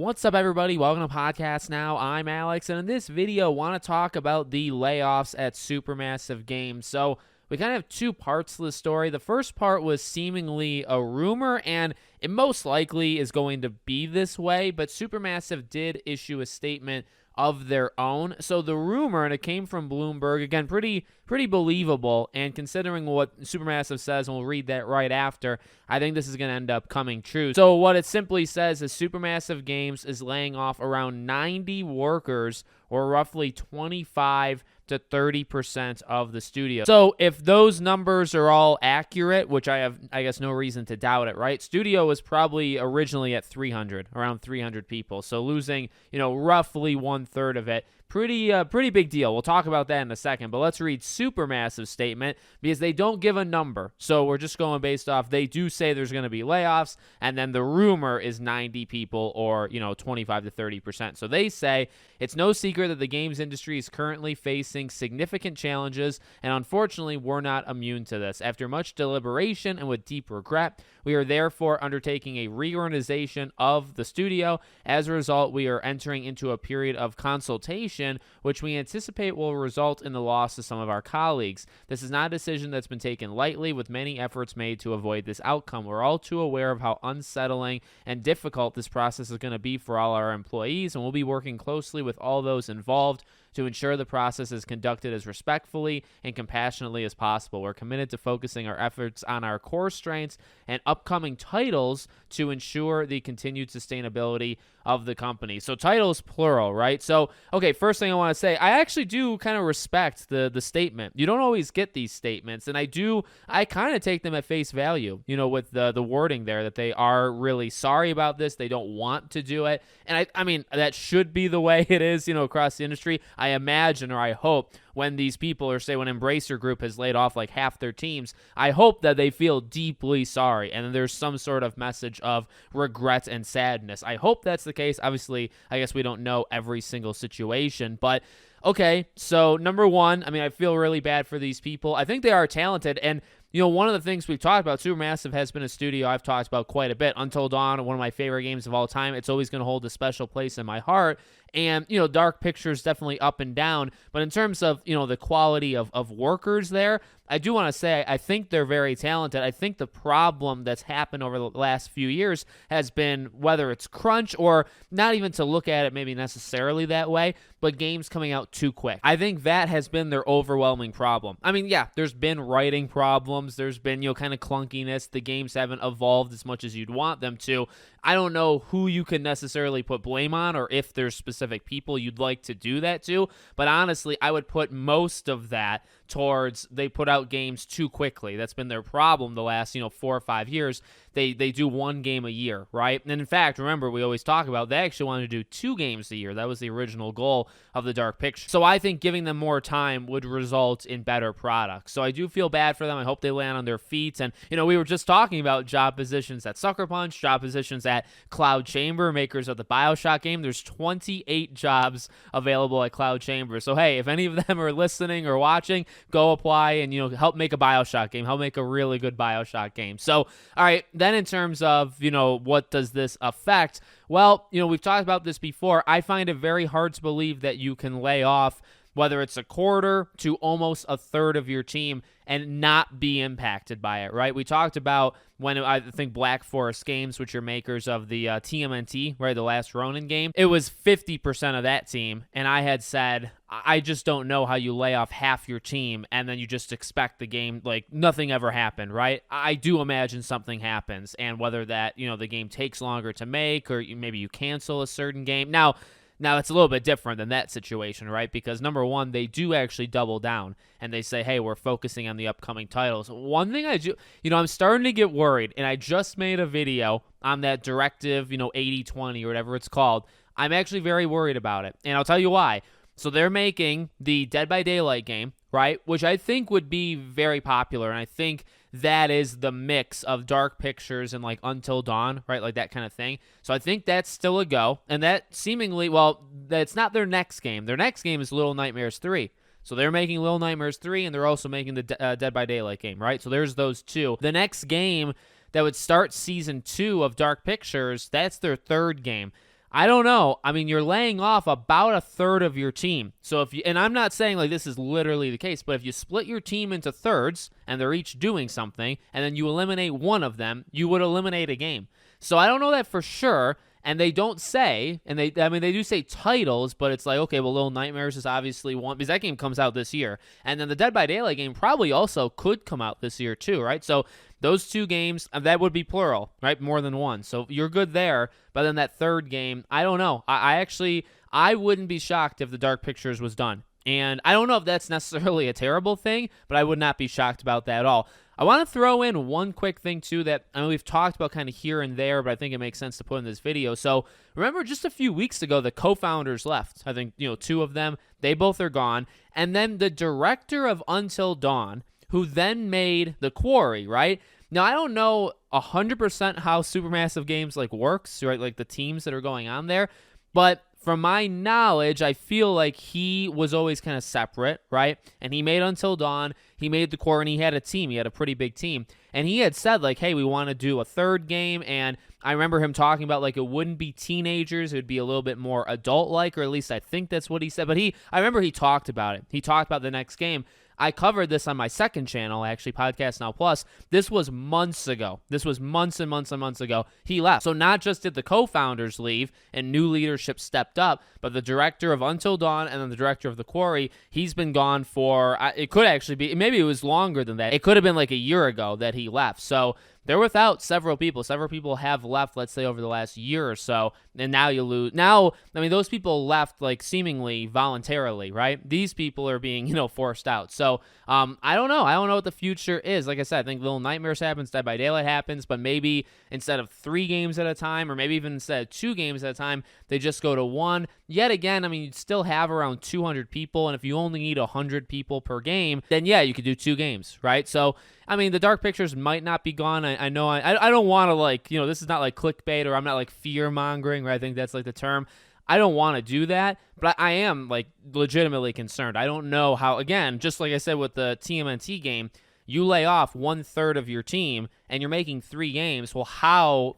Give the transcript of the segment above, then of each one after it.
What's up, everybody? Welcome to Podcast Now. I'm Alex, and in this video, I want to talk about the layoffs at Supermassive Games. So we kind of have two parts to the story. The first part was seemingly a rumor, and it most likely is going to be this way, but Supermassive did issue a statement of their own. So the rumor, and it came from Bloomberg, again, pretty believable, and considering what Supermassive says, and we'll read that right after, I think this is going to end up coming true. So what it simply says is Supermassive Games is laying off around 90 workers, or roughly 25 to 30% of the studio. So if those numbers are all accurate, which I have, I guess, no reason to doubt it, right? Studio was probably originally at 300, around 300 people. So losing, roughly 1/3 of it. Pretty big deal. We'll talk about that in a second, but let's read Supermassive's statement because they don't give a number. So we're just going based off, they do say there's going to be layoffs, and then the rumor is 90 people or, 25 to 30%. So they say it's no secret that the games industry is currently facing significant challenges, and unfortunately, we're not immune to this. After much deliberation and with deep regret, we are therefore undertaking a reorganization of the studio. As a result, we are entering into a period of consultation, which we anticipate will result in the loss of some of our colleagues. This is not a decision that's been taken lightly, with many efforts made to avoid this outcome. We're all too aware of how unsettling and difficult this process is going to be for all our employees, and we'll be working closely with all those involved to ensure the process is conducted as respectfully and compassionately as possible. We're committed to focusing our efforts on our core strengths and upcoming titles to ensure the continued sustainability of the company. So titles plural, right? So, okay, first thing I want to say, I actually do kind of respect the statement. You don't always get these statements, and I kind of take them at face value, with the wording there that they are really sorry about this. They don't want to do it. And I mean, that should be the way it is, across the industry. I imagine, or I hope, when these people, or say when Embracer Group has laid off like half their teams, I hope that they feel deeply sorry and there's some sort of message of regret and sadness. I hope that's the case. Obviously, I guess we don't know every single situation, but okay, so number one, I mean, I feel really bad for these people. I think they are talented, and one of the things we've talked about, Supermassive has been a studio I've talked about quite a bit. Until Dawn, one of my favorite games of all time. It's always going to hold a special place in my heart. And, Dark Pictures definitely up and down. But in terms of, the quality of workers there, I do want to say I think they're very talented. I think the problem that's happened over the last few years has been, whether it's crunch or not even to look at it maybe necessarily that way, but games coming out too quick. I think that has been their overwhelming problem. I mean, yeah, there's been writing problems. There's been, kind of clunkiness. The games haven't evolved as much as you'd want them to. I don't know who you can necessarily put blame on, or if there's specific people you'd like to do that to, but honestly, I would put most of that towards they put out games too quickly. That's been their problem the last, 4 or 5 years. They do one game a year, right? And in fact, remember, we always talk about they actually wanted to do 2 games a year. That was the original goal of the Dark Picture. So I think giving them more time would result in better products. So I do feel bad for them. I hope they land on their feet. And, we were just talking about job positions at Sucker Punch, job positions at Cloud Chamber, makers of the BioShock game. There's 28 jobs available at Cloud Chamber. So hey, if any of them are listening or watching, go apply and, help make a BioShock game. Help make a really good BioShock game. So, all right, then in terms of, what does this affect? Well, we've talked about this before. I find it very hard to believe that you can lay off whether it's a quarter to almost a third of your team and not be impacted by it, right? We talked about when I think Black Forest Games, which are makers of the TMNT, right, the last Ronin game, it was 50% of that team, and I had said, I just don't know how you lay off half your team and then you just expect the game, like nothing ever happened, right? I do imagine something happens, and whether that, the game takes longer to make or maybe you cancel a certain game. Now, it's a little bit different than that situation, right? Because number one, they do actually double down and they say, hey, we're focusing on the upcoming titles. One thing I do, I'm starting to get worried, and I just made a video on that directive, 80-20 or whatever it's called. I'm actually very worried about it, and I'll tell you why. So they're making the Dead by Daylight game, right? Which I think would be very popular, and I think that is the mix of Dark Pictures and like Until Dawn, right? Like that kind of thing. So I think that's still a go. And that seemingly, well, that's not their next game. Their next game is Little Nightmares 3. So they're making Little Nightmares 3, and they're also making the Dead by Daylight game, right? So there's those two. The next game that would start Season 2 of Dark Pictures, that's their third game. I don't know. I mean, you're laying off about a third of your team. So if you, and I'm not saying like this is literally the case, but if you split your team into thirds and they're each doing something, and then you eliminate one of them, you would eliminate a game. So I don't know that for sure. And they don't say, and they do say titles, but it's like, okay, well, Little Nightmares is obviously one, because that game comes out this year. And then the Dead by Daylight game probably also could come out this year too, right? So those two games, that would be plural, right? More than one. So you're good there. But then that third game, I don't know. I wouldn't be shocked if the Dark Pictures was done. And I don't know if that's necessarily a terrible thing, but I would not be shocked about that at all. I want to throw in one quick thing, too, that I mean, we've talked about kind of here and there, but I think it makes sense to put in this video. So remember just a few weeks ago, the co-founders left. I think, two of them, they both are gone. And then the director of Until Dawn, who then made The Quarry, right? Now, I don't know 100% how Supermassive Games works, right? Like the teams that are going on there, but from my knowledge, I feel like he was always kind of separate, right? And he made Until Dawn, he made The Quarry, and he had a team. He had a pretty big team. And he had said, hey, we want to do a third game. And I remember him talking about, it wouldn't be teenagers. It would be a little bit more adult-like, or at least I think that's what he said. But I remember he talked about it. He talked about the next game. I covered this on my second channel, actually, Podcast Now Plus. This was months ago. This was months and months and months ago. He left. So not just did the co-founders leave and new leadership stepped up, but the director of Until Dawn and then the director of The Quarry, he's been gone for, it could actually be, maybe it was longer than that. It could have been a year ago that he left. So they're without several people. Several people have left, let's say, over the last year or so, and now you lose. Now, I mean, those people left, seemingly voluntarily, right? These people are being, forced out. So, I don't know. I don't know what the future is. Like I said, I think Little Nightmares happens, Dead by Daylight happens, but maybe instead of 3 games at a time, or maybe even instead of 2 games at a time, they just go to 1. Yet again, I mean, you'd still have around 200 people, and if you only need 100 people per game, then yeah, you could do 2 games, right? So, I mean, the Dark Pictures might not be gone. I know I don't want to this is not clickbait, or I'm not fear mongering, right? I think that's the term. I don't want to do that, but I am legitimately concerned. I don't know how, again, just like I said with the TMNT game, you lay off 1/3 of your team and you're making 3 games. Well, how,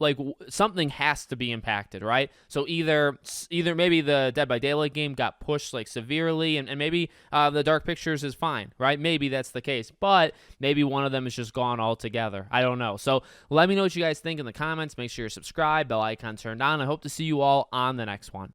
something has to be impacted, right? So either maybe the Dead by Daylight game got pushed severely, and maybe the Dark Pictures is fine, right? Maybe that's the case, but maybe one of them is just gone altogether. I don't know. So let me know what you guys think in the comments. Make sure you're subscribed, bell icon turned on. I hope to see you all on the next one.